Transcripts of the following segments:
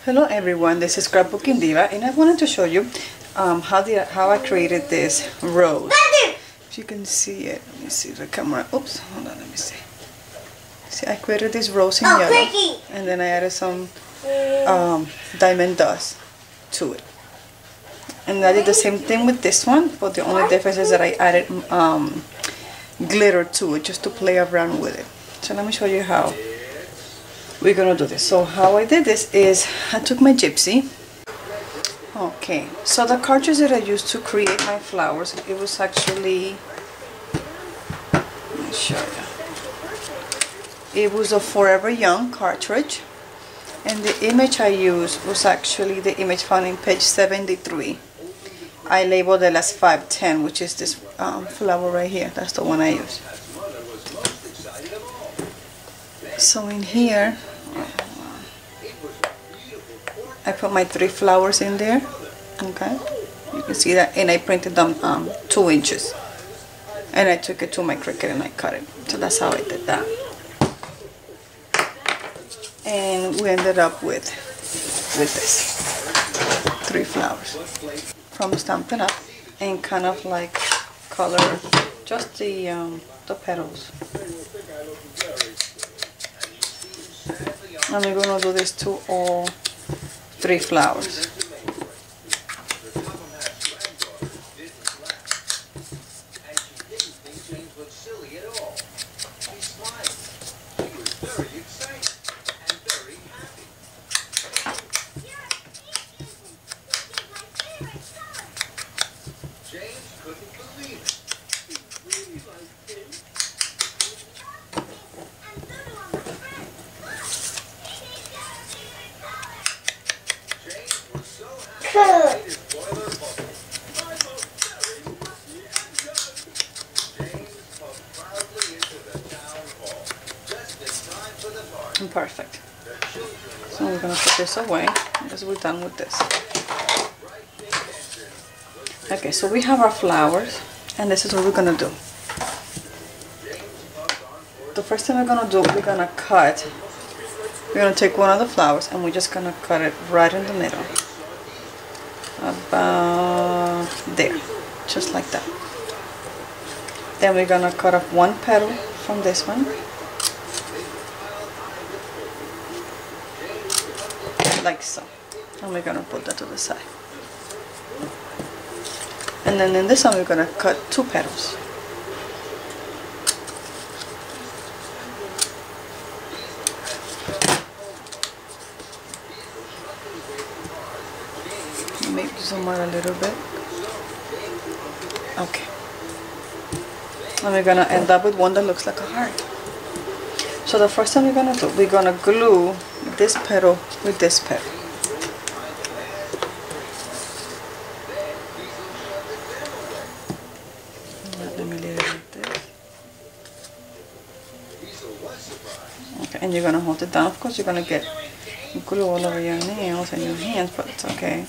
Hello everyone, this is Scrapbooking Diva, and I wanted to show you how I created this rose. If you can see it, let me see the camera. Oops, hold on, let me see. See, I created this rose in yellow, and then I added some diamond dust to it. And I did the same thing with this one, but the only difference is that I added glitter to it just to play around with it. So let me show you how we're gonna do this. So how I did this is I took my gypsy. Okay, so the cartridge that I used to create my flowers, it was actually, let me show you. It was a Forever Young cartridge, and the image I used was actually the image found in page 73. I labeled it as 510, which is this flower right here. That's the one I used. So in here, I put my 3 flowers in there. Okay, you can see that, and I printed them 2 inches, and I took it to my Cricut and I cut it. So that's how I did that. And we ended up with this 3 flowers from Stampin' Up, and kind of like color just the petals. And we're gonna do this to all 3 flowers. Perfect. So we're going to put this away because we're done with this. Okay, so we have our flowers, and this is what we're going to do. The first thing we're going to do, we're going to cut. We're going to take one of the flowers and we're just going to cut it right in the middle. About there. Just like that. Then we're going to cut off 1 petal from this one. Like so. And we're going to put that to the side. And then in this one we're going to cut 2 petals. Maybe zoom out a little bit. Okay. And we're going to end up with one that looks like a heart. So the first thing we're going to do, we're going to glue this petal with this petal. Let me leave it like this. Okay, and you're going to hold it down. Of course, you're going to get glue all over your nails and your hands, but it's okay.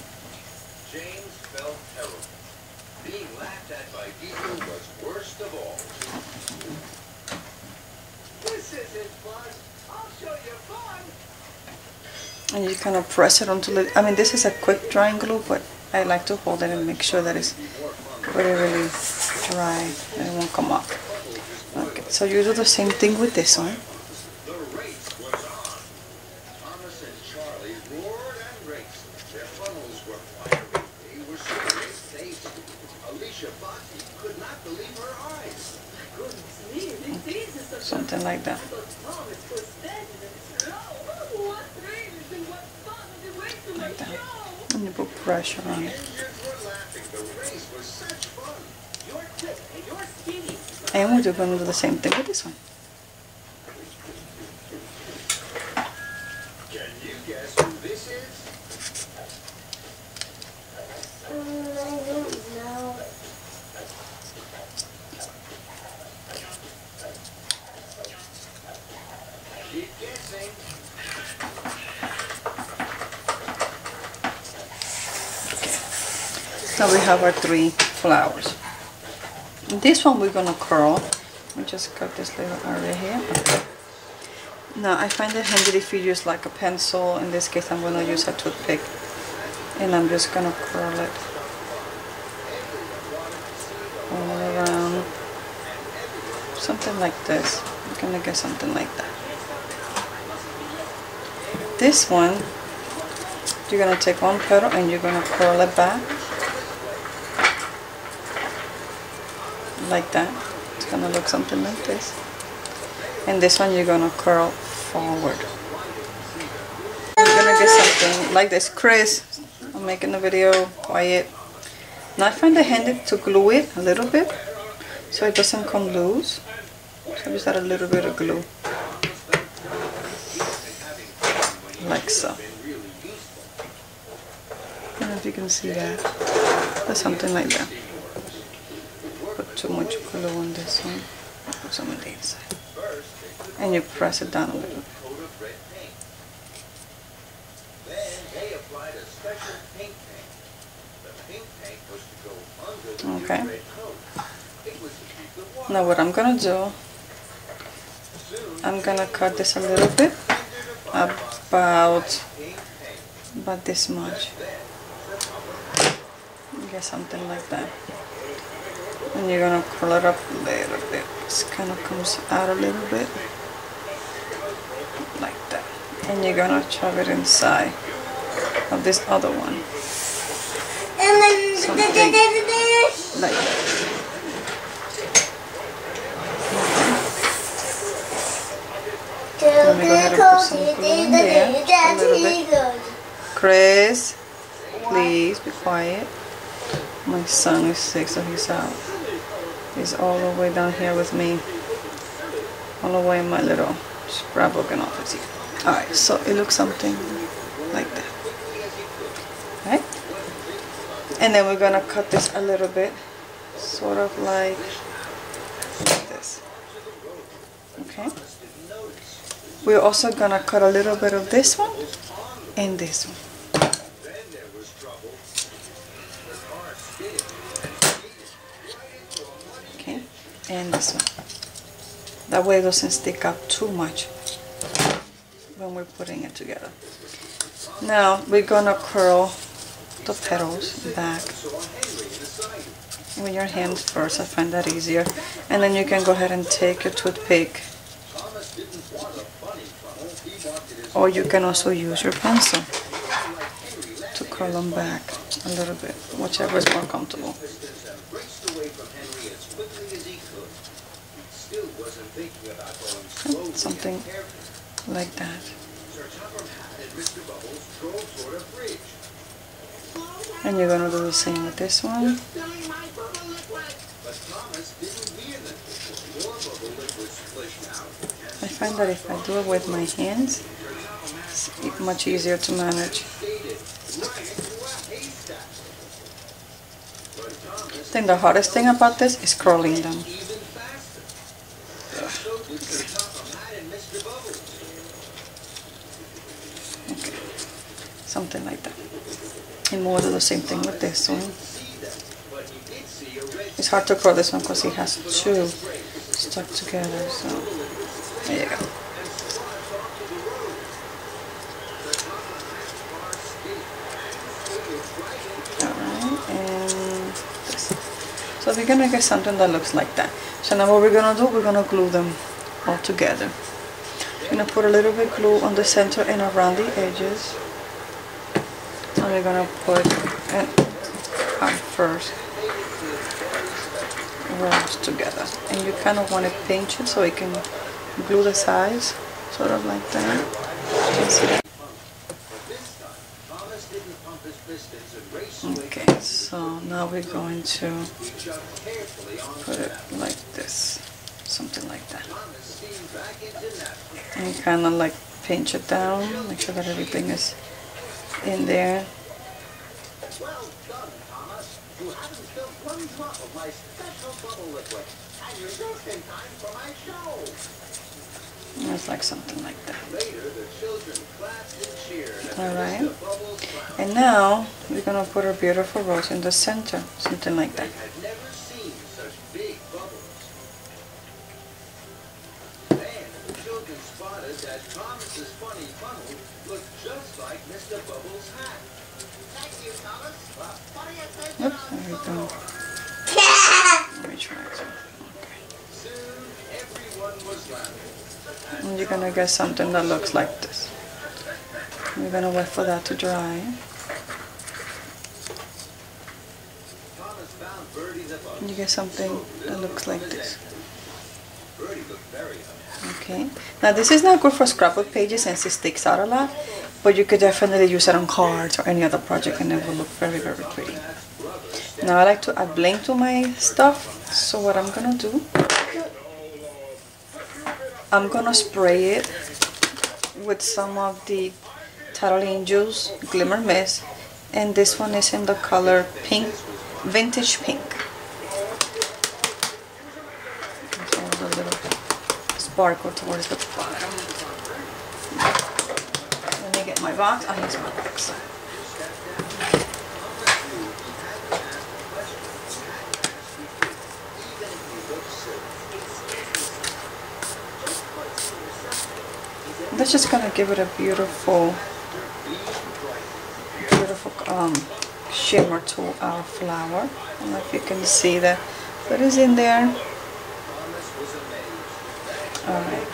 And you kind of press it onto it. I mean, this is a quick drying glue, but I like to hold it and make sure that it's really, really dry and it won't come off. Okay, so you do the same thing with this one. Something like that. Like that. And you put pressure on it. And we're going to do the same thing with this one. Can you guess who this is? I don't know. Keep guessing. Now we have our 3 flowers. This one we're gonna curl. We just cut this little area here. Now I find it handy if you use like a pencil. In this case I'm going to use a toothpick, and I'm just going to curl it all around, something like this. I'm going to get something like that. This one, you're going to take one petal and you're going to curl it back like that. It's going to look something like this. And this one you're going to curl forward. You're going to get something like this. Chris, I'm making a video, quiet. Now I find it handy to glue it a little bit so it doesn't come loose. So just add a little bit of glue. Like so. I don't know if you can see that. But something like that. Put too much glue on this one. Put some on the inside. And you press it down a little. Okay. Now what I'm gonna do, I'm gonna cut this a little bit, about this much. Get something like that. And you're gonna curl it up a little bit. This kind of comes out a little bit, like that. And you're gonna shove it inside of this other one. Something like that. Let me go ahead and put some glue in there, a little bit. Chris, please be quiet. My son is sick, so he's out. He's all the way down here with me. All the way in my little scrapbooking office here. Alright, so it looks something like that. Right? And then we're gonna cut this a little bit, sort of like this. Okay? We're also gonna cut a little bit of this one and this one. Okay, and this one. That way it doesn't stick up too much when we're putting it together. Now we're gonna curl the petals back with your hands first. I find that easier. And then you can go ahead and take your toothpick, or you can also use your pencil to curl them back a little bit, whichever is more comfortable. Something like that. And you're going to do the same with this one. I find that if I do it with my hands, it's much easier to manage. I think the hardest thing about this is curling them. Okay. Something like that. And we'll do the same thing with this one. It's hard to curl this one because it has two stuck together, so there you go. Alright, and this. So we're gonna get something that looks like that. So now what we're gonna do, we're gonna glue them all together. We're gonna put a little bit glue on the center and around the edges. And we're gonna put our first rows together. And you kind of want to pinch it so it can glue the sides, sort of like that. You can see that. Okay, so now we're going to put it like this, something like that. And kind of like pinch it down, make sure that everything is in there. Well done, Thomas. You haven't spilled one drop of my special bubble liquid. And you're just in time for my show. It's like something like that. Later, the children clapped and cheered. Alright. And now we're going to put our beautiful rose in the center, something like that. I've never seen such big bubbles. Then the children spotted that Thomas's funny funnel looked just like Mr. Bubbles' hat. Thank you, Thomas. What do you think? Oops, there we go. Let me try it. Okay. Soon, everyone was laughing. And you're gonna get something that looks like this. We're gonna wait for that to dry. Thomas found Birdie the bug. And you get something that looks like this. Birdie looked very unhappy. Okay. Now this is not good for scrapbook pages since it sticks out a lot, but you could definitely use it on cards or any other project and it will look very, very pretty. Now I like to add bling to my stuff, so what I'm gonna do, I'm gonna spray it with some of the Tattle Angels Glimmer Mist, and this one is in the color pink, vintage pink. There's a little sparkle towards the bottom. Let me get my box. Oh, here's my box. That's just gonna give it a beautiful shimmer to our flower. I don't know if you can see that, but it's in there. Alright.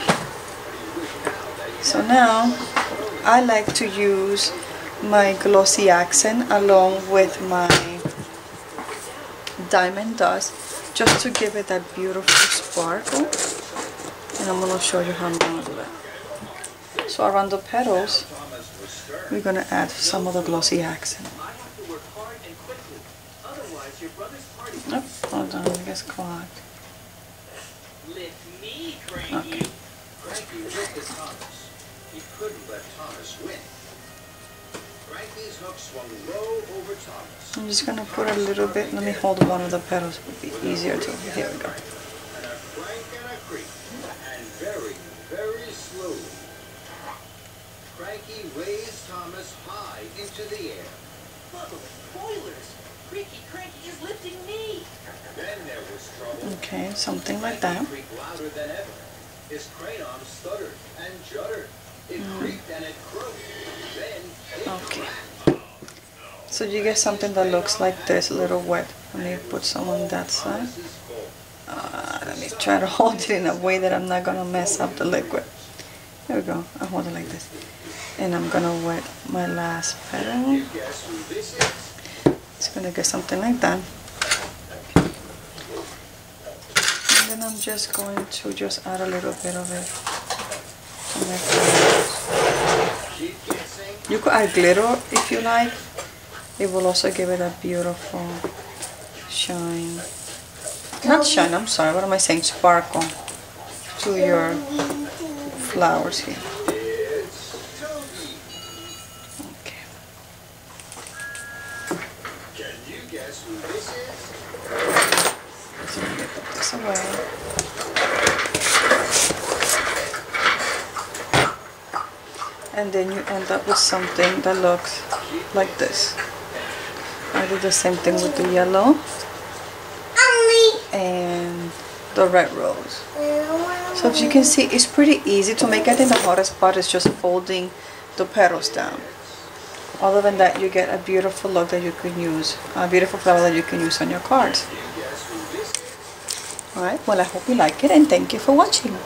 So now I like to use my glossy accent along with my diamond dust just to give it that beautiful sparkle. And I'm gonna show you how I'm gonna do that. So around the petals, we're going to add some of the glossy accent. Oh, hold on, it gets clogged. Okay. Frankie looked at Thomas. He couldn't let Thomas win. Frankie's hook swung low over Thomas. I'm just going to put a little bit. Let me hold one of the petals. It would be easier to. Here we go. And a crank and a creak. And very, very slowly, Frankie raised Thomas high into the air. Bubbles, boilers! Creaky Cranky is lifting me! Then there was trouble. Okay, something like that. Frankie creaked louder than ever. His crane arm stuttered and juddered. It creaked and it croaked. Then it Okay. cracked. So you get something that looks like this, a little wet. Let me put some on that side. Thomas's fault. Let me try to hold it in a way that I'm not going to mess up the liquid. There we go. I'll hold it like this. And I'm going to wet my last petal. You guess who this is? It's going to get something like that. And then I'm just going to just add a little bit of it to my flowers. Keep guessing. You could add glitter if you like. It will also give it a beautiful shine. Not shine, I'm sorry, what am I saying? Sparkle to your flowers here. It's Toby. Okay. Can you guess who this is? So let me put this away. And then you end up with something that looks like this. I did the same thing with the yellow and the red rose. So if you can see, it's pretty easy to make. I think the hardest part is just folding the petals down. Other than that, you get a beautiful look that you can use, a beautiful flower that you can use on your cards. Alright, well I hope you like it and thank you for watching.